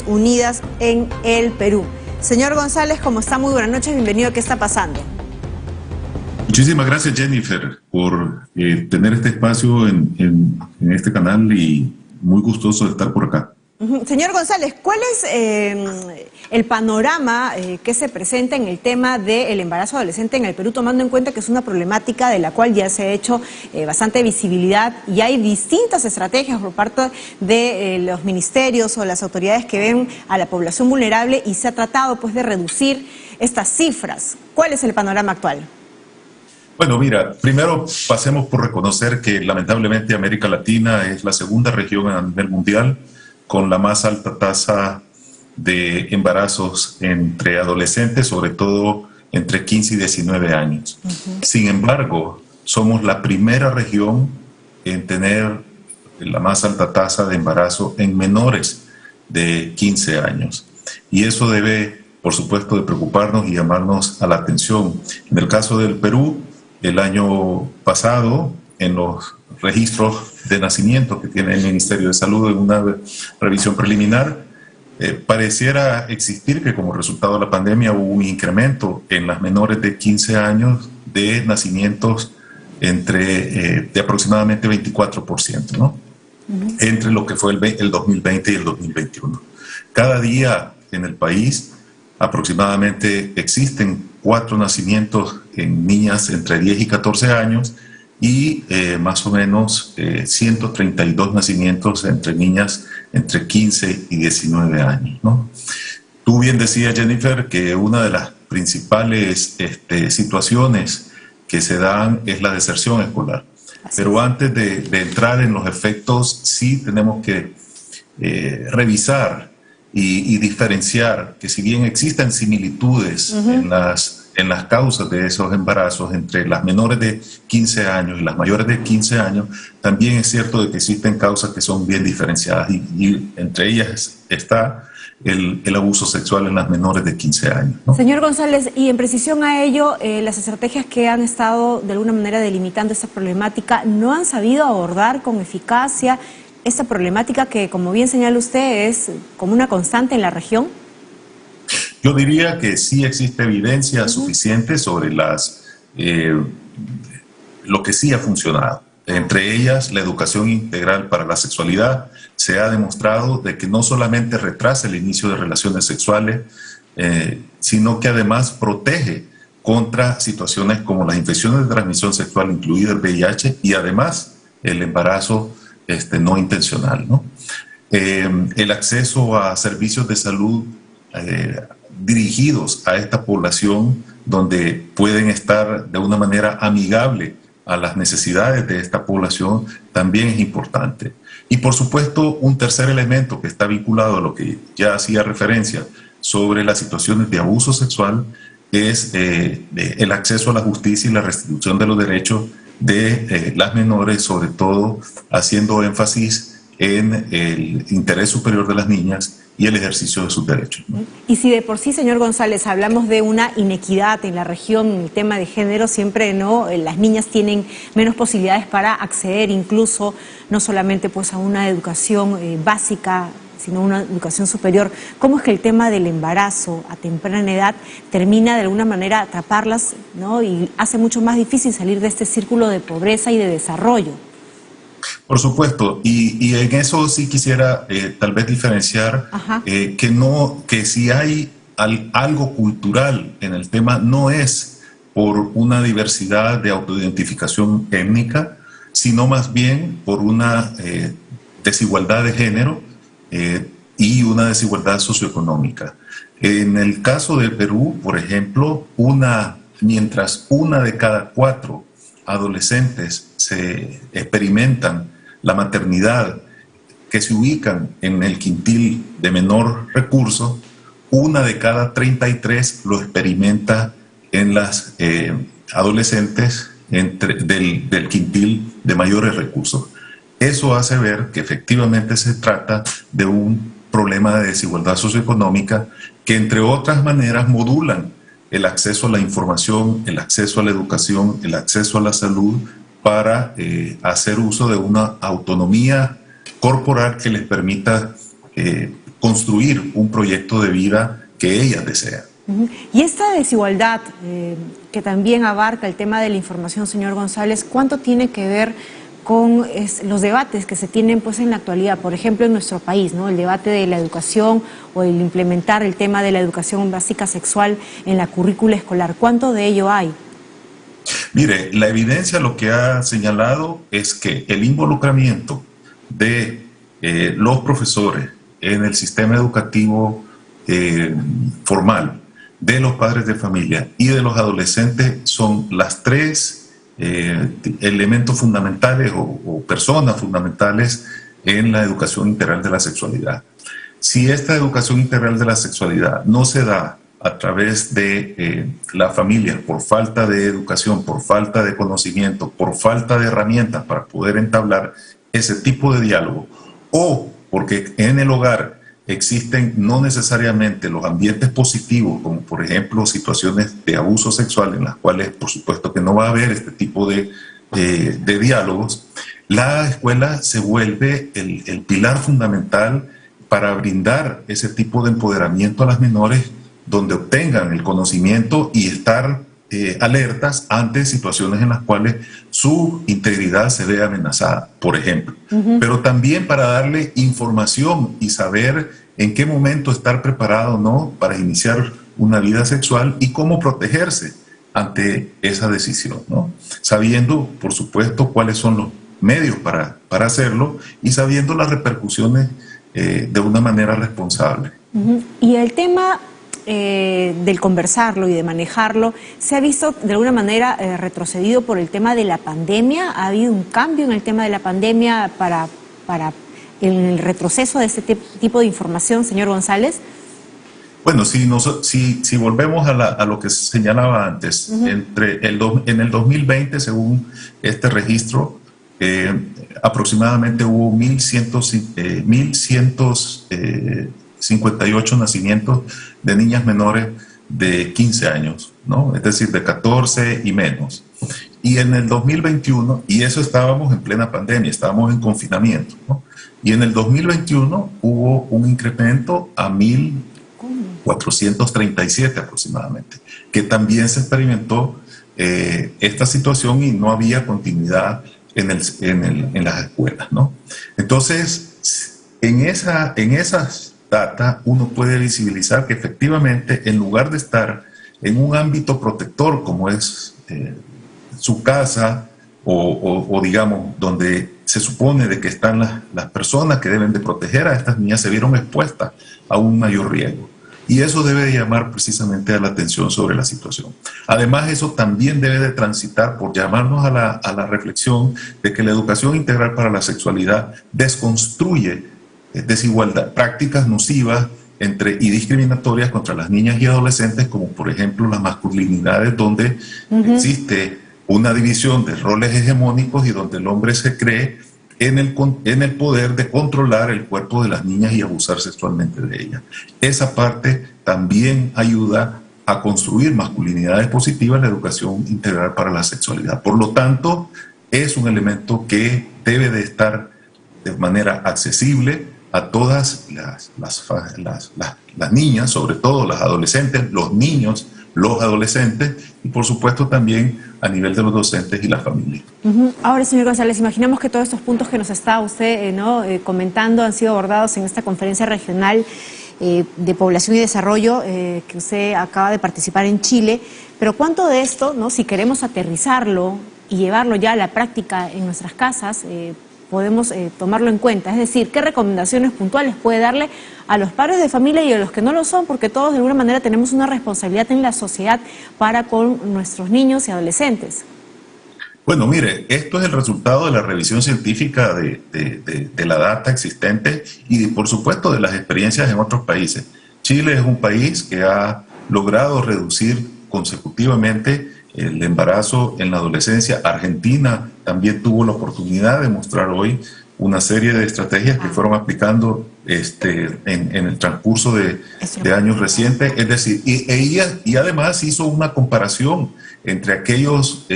Unidas en el Perú. Señor González, ¿cómo está? Muy buenas noches, bienvenido. ¿Qué está pasando? Muchísimas gracias, Jennifer, por tener este espacio en este canal y muy gustoso de estar por acá. Señor González, ¿cuál es el panorama que se presenta en el tema del embarazo adolescente en el Perú, tomando en cuenta que es una problemática de la cual ya se ha hecho bastante visibilidad y hay distintas estrategias por parte de los ministerios o las autoridades que ven a la población vulnerable y se ha tratado pues de reducir estas cifras? ¿Cuál es el panorama actual? Bueno, mira, primero pasemos por reconocer que lamentablemente América Latina es la segunda región a nivel mundial con la más alta tasa de embarazos entre adolescentes, sobre todo entre 15 y 19 años. Sin embargo, somos la primera región en tener la más alta tasa de embarazo en menores de 15 años. Y eso debe, por supuesto, de preocuparnos y llamarnos a la atención. En el caso del Perú, el año pasado, en los registros de nacimiento que tiene el Ministerio de Salud en una revisión preliminar, pareciera existir que como resultado de la pandemia hubo un incremento en las menores de 15 años de nacimientos de aproximadamente 24%, ¿no? Entre lo que fue el 2020 y el 2021. Cada día en el país aproximadamente existen 4 nacimientos en niñas entre 10 y 14 años y más o menos 132 nacimientos entre niñas entre 15 y 19 años, ¿no? Tú bien decías, Jennifer, que una de las principales situaciones que se dan es la deserción escolar. Pero antes de entrar en los efectos, sí tenemos que revisar y diferenciar que si bien existen similitudes en las causas de esos embarazos entre las menores de 15 años y las mayores de 15 años, también es cierto de que existen causas que son bien diferenciadas y entre ellas está el abuso sexual en las menores de 15 años, ¿no? Señor González, y en precisión a ello, las estrategias que han estado de alguna manera delimitando esta problemática, ¿no han sabido abordar con eficacia esta problemática que, como bien señala usted, es como una constante en la región? Yo diría que sí existe evidencia suficiente sobre lo que sí ha funcionado. Entre ellas, la educación integral para la sexualidad. Se ha demostrado de que no solamente retrasa el inicio de relaciones sexuales, sino que además protege contra situaciones como las infecciones de transmisión sexual, incluido el VIH, y además el embarazo no intencional, ¿no? El acceso a servicios de salud dirigidos a esta población donde pueden estar de una manera amigable a las necesidades de esta población también es importante. Y por supuesto, un tercer elemento que está vinculado a lo que ya hacía referencia sobre las situaciones de abuso sexual es el acceso a la justicia y la restitución de los derechos de las menores, sobre todo haciendo énfasis en el interés superior de las niñas y el ejercicio de sus derechos, ¿no? Y si de por sí, señor González, hablamos de una inequidad en la región en el tema de género, siempre las niñas tienen menos posibilidades para acceder incluso no solamente pues a una educación básica, sino una educación superior. ¿Cómo es que el tema del embarazo a temprana edad termina de alguna manera atraparlas, ¿no? Y hace mucho más difícil salir de este círculo de pobreza y de desarrollo? Por supuesto, y en eso sí quisiera tal vez diferenciar que si hay algo cultural en el tema, no es por una diversidad de autoidentificación étnica, sino más bien por una desigualdad de género y una desigualdad socioeconómica. En el caso del Perú, por ejemplo, mientras una de cada 4 adolescentes se experimentan la maternidad que se ubican en el quintil de menor recurso, una de cada 33 lo experimenta en las adolescentes del quintil de mayores recursos. Eso hace ver que efectivamente se trata de un problema de desigualdad socioeconómica que, entre otras maneras, modulan el acceso a la información, el acceso a la educación, el acceso a la salud, para hacer uso de una autonomía corporal que les permita construir un proyecto de vida que ellas desean. Y esta desigualdad que también abarca el tema de la información, señor González, ¿cuánto tiene que ver con los debates que se tienen pues en la actualidad? Por ejemplo, en nuestro país, ¿no? El debate de la educación o el implementar el tema de la educación básica sexual en la currícula escolar. ¿Cuánto de ello hay? Mire, la evidencia lo que ha señalado es que el involucramiento de los profesores en el sistema educativo formal, de los padres de familia y de los adolescentes son las tres elementos fundamentales o personas fundamentales en la educación integral de la sexualidad. Si esta educación integral de la sexualidad no se da a través de la familia por falta de educación, por falta de conocimiento, por falta de herramientas para poder entablar ese tipo de diálogo, o porque en el hogar existen no necesariamente los ambientes positivos, como por ejemplo situaciones de abuso sexual en las cuales por supuesto que no va a haber este tipo de diálogos, la escuela se vuelve el pilar fundamental para brindar ese tipo de empoderamiento a las menores, donde obtengan el conocimiento y estar alertas ante situaciones en las cuales su integridad se ve amenazada, por ejemplo. Pero también para darle información y saber en qué momento estar preparado o no para iniciar una vida sexual y cómo protegerse ante esa decisión, ¿no? Sabiendo, por supuesto, cuáles son los medios para hacerlo y sabiendo las repercusiones de una manera responsable. Y el tema del conversarlo y de manejarlo, ¿se ha visto de alguna manera retrocedido por el tema de la pandemia? ¿Ha habido un cambio en el tema de la pandemia para el retroceso de este tipo de información, señor González? Bueno, si volvemos a lo que señalaba antes, en el 2020, según este registro, aproximadamente hubo 1.158 nacimientos de niñas menores de 15 años, ¿no? Es decir, de 14 y menos. Y en el 2021, y eso estábamos en plena pandemia, estábamos en confinamiento, ¿no? Y en el 2021 hubo un incremento a 1.437 aproximadamente, que también se experimentó esta situación y no había continuidad en las escuelas, ¿no? Entonces, en esas data uno puede visibilizar que efectivamente en lugar de estar en un ámbito protector como es su casa o digamos donde se supone de que están las personas que deben de proteger a estas niñas, se vieron expuestas a un mayor riesgo. Y eso debe de llamar precisamente a la atención sobre la situación. Además, eso también debe de transitar por llamarnos a la reflexión de que la educación integral para la sexualidad desconstruye desigualdad, prácticas nocivas y discriminatorias contra las niñas y adolescentes, como por ejemplo las masculinidades, donde existe una división de roles hegemónicos y donde el hombre se cree en el poder de controlar el cuerpo de las niñas y abusar sexualmente de ellas. Esa parte también ayuda a construir masculinidades positivas en la educación integral para la sexualidad. Por lo tanto, es un elemento que debe de estar de manera accesible a todas las niñas, sobre todo las adolescentes, los niños, los adolescentes y por supuesto también a nivel de los docentes y la familia. Ahora, señor González, imaginamos que todos estos puntos que nos está usted comentando han sido abordados en esta conferencia regional de población y desarrollo que usted acaba de participar en Chile, pero ¿cuánto de esto, si queremos aterrizarlo y llevarlo ya a la práctica en nuestras casas, podemos tomarlo en cuenta? Es decir, ¿qué recomendaciones puntuales puede darle a los padres de familia y a los que no lo son? Porque todos de alguna manera tenemos una responsabilidad en la sociedad para con nuestros niños y adolescentes. Bueno, mire, esto es el resultado de la revisión científica de la data existente y por supuesto de las experiencias en otros países. Chile es un país que ha logrado reducir consecutivamente el embarazo en la adolescencia. Argentina también tuvo la oportunidad de mostrar hoy una serie de estrategias que fueron aplicando en el transcurso de años recientes. Es decir, y además hizo una comparación entre aquellos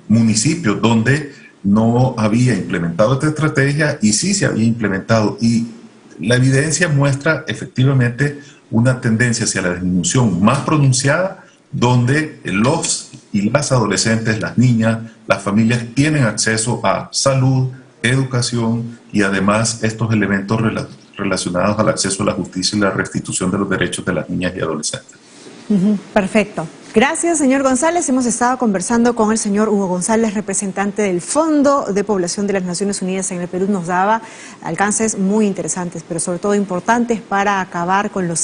municipios donde no había implementado esta estrategia y sí se había implementado. Y la evidencia muestra efectivamente una tendencia hacia la disminución más pronunciada, donde los y las adolescentes, las niñas, las familias tienen acceso a salud, educación y además estos elementos relacionados al acceso a la justicia y la restitución de los derechos de las niñas y adolescentes. Perfecto. Gracias, señor González. Hemos estado conversando con el señor Hugo González, representante del Fondo de Población de las Naciones Unidas en el Perú. Nos daba alcances muy interesantes, pero sobre todo importantes para acabar con los